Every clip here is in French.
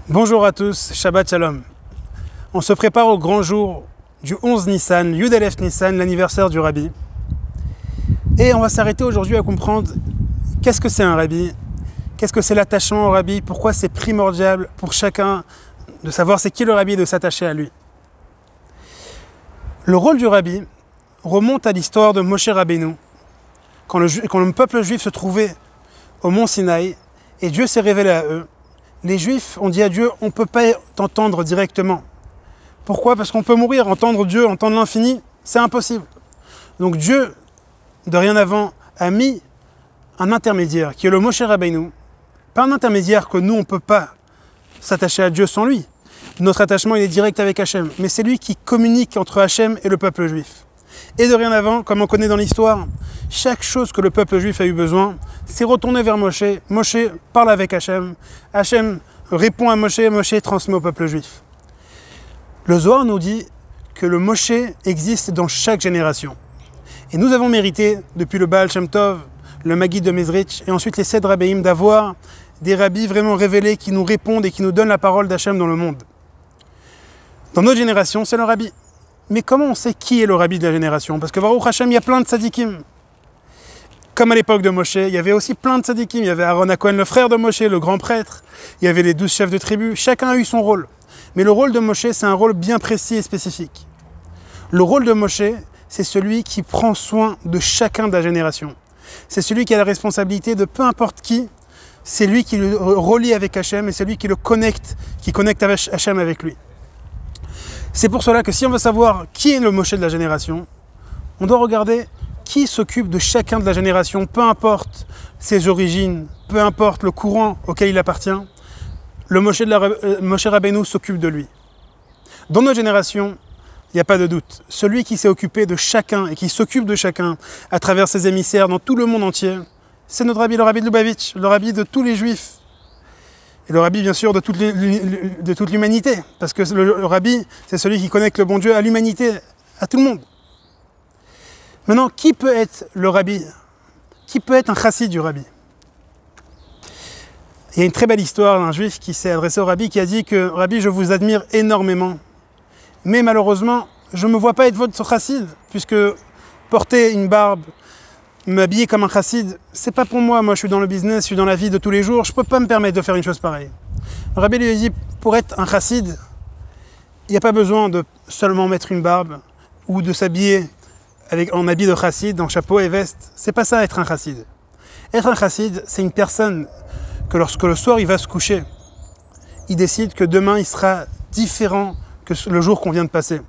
Bonjour à tous, Shabbat Shalom. On se prépare au grand jour du 11 Nissan, Yud Aleph Nissan, l'anniversaire du Rabbi. Et on va s'arrêter aujourd'hui à comprendre qu'est-ce que c'est un Rabbi, qu'est-ce que c'est l'attachement au Rabbi, pourquoi c'est primordial pour chacun de savoir c'est qui le Rabbi et de s'attacher à lui. Le rôle du Rabbi remonte à l'histoire de Moshe Rabbeinu, quand le peuple juif se trouvait au mont Sinaï et Dieu s'est révélé à eux. Les Juifs ont dit à Dieu, on ne peut pas t'entendre directement. Pourquoi? Parce qu'on peut mourir, entendre Dieu, entendre l'infini, c'est impossible. Donc Dieu, de rien avant, a mis un intermédiaire, qui est le Moshe Rabbeinu. Pas un intermédiaire que nous, on ne peut pas s'attacher à Dieu sans lui. Notre attachement, il est direct avec Hachem. Mais c'est lui qui communique entre Hachem et le peuple juif. Et de rien avant, comme on connaît dans l'histoire, chaque chose que le peuple juif a eu besoin, s'est retourné vers Moshe. Moshe parle avec Hachem. Hachem répond à Moshe. Moshe transmet au peuple juif. Le Zohar nous dit que le Moshe existe dans chaque génération. Et nous avons mérité, depuis le Baal Shem Tov, le Maggid de Mezrich, et ensuite les 7 Rabbeim, d'avoir des rabbis vraiment révélés qui nous répondent et qui nous donnent la parole d'Hachem dans le monde. Dans notre génération, c'est le Rabbi. Mais comment on sait qui est le Rabbi de la génération? Parce que Baruch Hashem, il y a plein de tzadikim. Comme à l'époque de Moshe, il y avait aussi plein de tzadikim. Il y avait Aaron HaKohen, le frère de Moshe, le grand prêtre. Il y avait les 12 chefs de tribu. Chacun a eu son rôle. Mais le rôle de Moshe, c'est un rôle bien précis et spécifique. Le rôle de Moshe, c'est celui qui prend soin de chacun de la génération. C'est celui qui a la responsabilité de peu importe qui. C'est lui qui le relie avec Hachem et c'est lui qui le connecte, qui connecte Hachem avec lui. C'est pour cela que si on veut savoir qui est le Moshe de la génération, on doit regarder qui s'occupe de chacun de la génération, peu importe ses origines, peu importe le courant auquel il appartient, le Moshe Rabbeinu s'occupe de lui. Dans notre génération, il n'y a pas de doute, celui qui s'est occupé de chacun et qui s'occupe de chacun à travers ses émissaires dans tout le monde entier, c'est notre Rabbi, le Rabbi de Lubavitch, le Rabbi de tous les Juifs. Et le Rabbi, bien sûr, de toute l'humanité. Parce que le Rabbi, c'est celui qui connecte le bon Dieu à l'humanité, à tout le monde. Maintenant, qui peut être le Rabbi? Qui peut être un chassid du Rabbi? Il y a une très belle histoire d'un Juif qui s'est adressé au Rabbi, qui a dit que « Rabbi, je vous admire énormément, mais malheureusement, je ne me vois pas être votre chassid, puisque porter une barbe, m'habiller comme un chassid, c'est pas pour moi. Moi, je suis dans le business, je suis dans la vie de tous les jours. Je peux pas me permettre de faire une chose pareille. » Le Rabbi lui a dit, pour être un chassid, il n'y a pas besoin de seulement mettre une barbe ou de s'habiller en habit de chassid, en chapeau et veste. C'est pas ça, être un chassid. Être un chassid, c'est une personne que lorsque le soir, il va se coucher, il décide que demain, il sera différent que le jour qu'on vient de passer.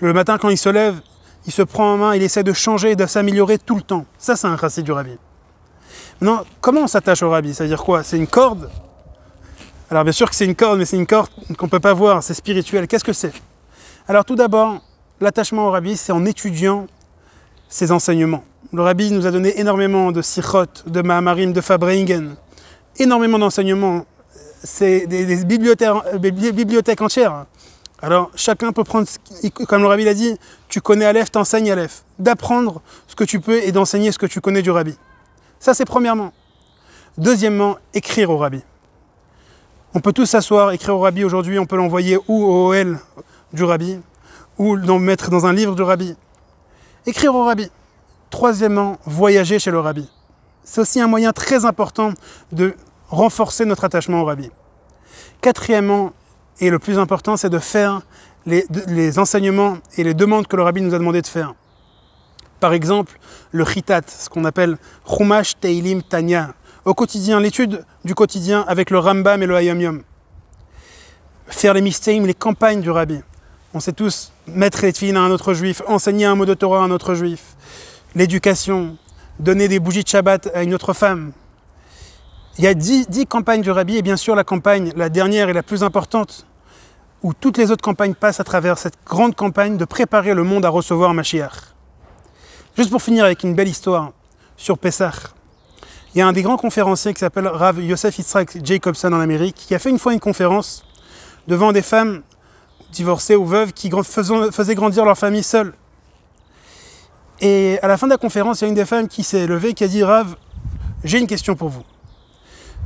Le matin, quand il se lève, il se prend en main, il essaie de changer et de s'améliorer tout le temps. Ça, c'est un chassid du Rabbi. Maintenant, comment on s'attache au Rabbi? Ça veut dire quoi? C'est une corde? Alors bien sûr que c'est une corde, mais c'est une corde qu'on ne peut pas voir, c'est spirituel. Qu'est-ce que c'est? Alors tout d'abord, l'attachement au Rabbi, c'est en étudiant ses enseignements. Le Rabbi nous a donné énormément de sichot, de mahamarim, de fabreingen, énormément d'enseignements. C'est des bibliothèques entières. Alors, chacun peut prendre, comme le Rabbi l'a dit, tu connais Aleph, t'enseignes Aleph. D'apprendre ce que tu peux et d'enseigner ce que tu connais du Rabbi. Ça, c'est premièrement. Deuxièmement, écrire au Rabbi. On peut tous s'asseoir, écrire au Rabbi aujourd'hui, on peut l'envoyer ou au OL du Rabbi, ou le mettre dans un livre du Rabbi. Écrire au Rabbi. Troisièmement, voyager chez le Rabbi. C'est aussi un moyen très important de renforcer notre attachement au Rabbi. Quatrièmement, et le plus important, c'est de faire les enseignements et les demandes que le Rabbi nous a demandé de faire. Par exemple, le chitat, ce qu'on appelle Chumash Teilim Tanya. Au quotidien, l'étude du quotidien avec le Rambam et le Hayom Yom. Faire les misteim, les campagnes du Rabbi. On sait tous mettre les tefillin à un autre juif, enseigner un mot de Torah à un autre juif. L'éducation, donner des bougies de Shabbat à une autre femme. Il y a 10 campagnes du Rabbi, et bien sûr la campagne, la dernière et la plus importante, où toutes les autres campagnes passent à travers cette grande campagne de préparer le monde à recevoir Mashiach. Juste pour finir avec une belle histoire sur Pessah. Il y a un des grands conférenciers qui s'appelle Rav Yosef Yitzhak Jacobson en Amérique, qui a fait une fois une conférence devant des femmes divorcées ou veuves qui faisaient grandir leur famille seules. Et à la fin de la conférence, il y a une des femmes qui s'est levée et qui a dit « Rav, j'ai une question pour vous.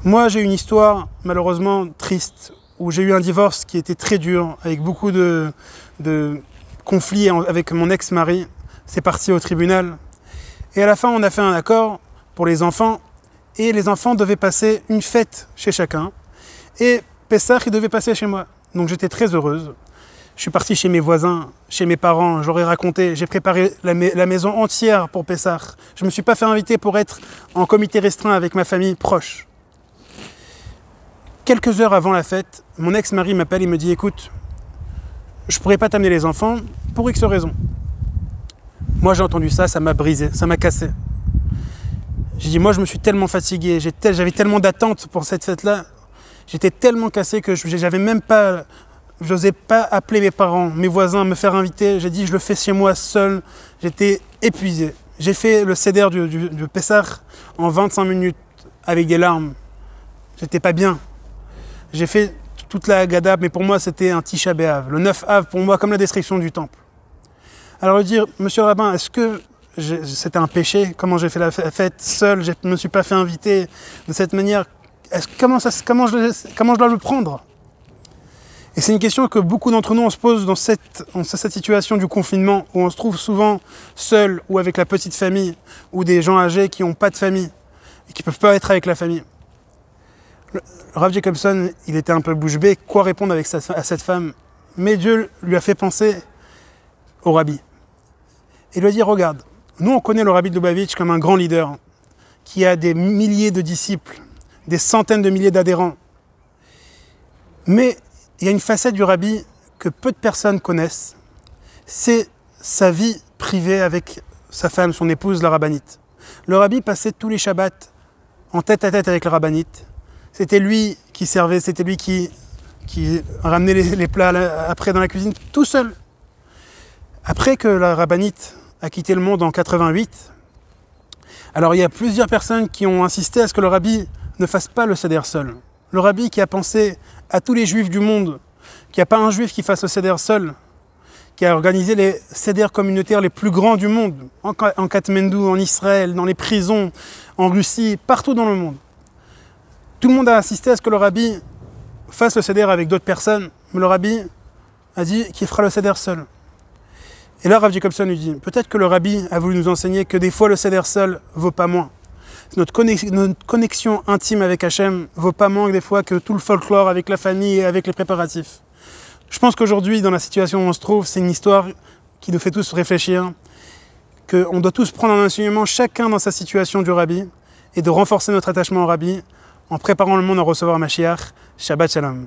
Moi, j'ai une histoire malheureusement triste, où j'ai eu un divorce qui était très dur, avec beaucoup de conflits avec mon ex-mari. C'est parti au tribunal. Et à la fin, on a fait un accord pour les enfants. Et les enfants devaient passer une fête chez chacun. Et Pessah, il devait passer chez moi. Donc j'étais très heureuse. Je suis parti chez mes voisins, chez mes parents, j'aurais raconté, j'ai préparé la maison entière pour Pessah. Je ne me suis pas fait inviter pour être en comité restreint avec ma famille proche. Quelques heures avant la fête, mon ex-mari m'appelle et me dit « Écoute, je ne pourrais pas t'amener les enfants pour X raisons. » Moi j'ai entendu ça, ça m'a brisé, ça m'a cassé. J'ai dit « Moi je me suis tellement fatigué, j'avais tellement d'attentes pour cette fête-là. J'étais tellement cassé que j'osais pas appeler mes parents, mes voisins, me faire inviter. J'ai dit, je le fais chez moi seul. J'étais épuisé. J'ai fait le seder du Pessah en 25 minutes avec des larmes. J'étais pas bien. J'ai fait toute la Haggadah, mais pour moi, c'était un Tisha B'Av. Le 9 Av, pour moi, comme la destruction du temple. Alors, dire, monsieur le rabbin, est-ce que c'était un péché? Comment j'ai fait la fête seul? Je ne me suis pas fait inviter de cette manière. Comment je dois le prendre? Et c'est une question que beaucoup d'entre nous on se pose dans cette situation du confinement où on se trouve souvent seul ou avec la petite famille ou des gens âgés qui n'ont pas de famille et qui ne peuvent pas être avec la famille. Le Rav Jacobson, il était un peu bouche bée, quoi répondre à cette femme? Mais Dieu lui a fait penser au Rabbi. Il lui a dit, regarde, nous on connaît le Rabbi de Lubavitch comme un grand leader qui a des milliers de disciples, des centaines de milliers d'adhérents. Mais il y a une facette du Rabbi que peu de personnes connaissent, c'est sa vie privée avec sa femme, son épouse, la rabbinite. Le Rabbi passait tous les Shabbats en tête à tête avec la rabbinite. C'était lui qui servait, c'était lui qui ramenait les plats après dans la cuisine, tout seul. Après que la rabbinite a quitté le monde en 88, alors il y a plusieurs personnes qui ont insisté à ce que le Rabbi ne fasse pas le seder seul. Le Rabbi qui a pensé à tous les juifs du monde, qu'il n'y a pas un juif qui fasse le seder seul, qui a organisé les séders communautaires les plus grands du monde, en Katmandou, en Israël, dans les prisons, en Russie, partout dans le monde. Tout le monde a assisté à ce que le Rabbi fasse le seder avec d'autres personnes, mais le Rabbi a dit qu'il fera le seder seul. Et là, Rav Jacobson lui dit, peut-être que le Rabbi a voulu nous enseigner que des fois le seder seul vaut pas moins. Notre connexion intime avec Hachem vaut pas moins que des fois que tout le folklore avec la famille et avec les préparatifs. Je pense qu'aujourd'hui, dans la situation où on se trouve, c'est une histoire qui nous fait tous réfléchir, qu'on doit tous prendre un enseignement, chacun dans sa situation du Rabbi, et de renforcer notre attachement au Rabbi en préparant le monde à recevoir Mashiach. Shabbat Shalom.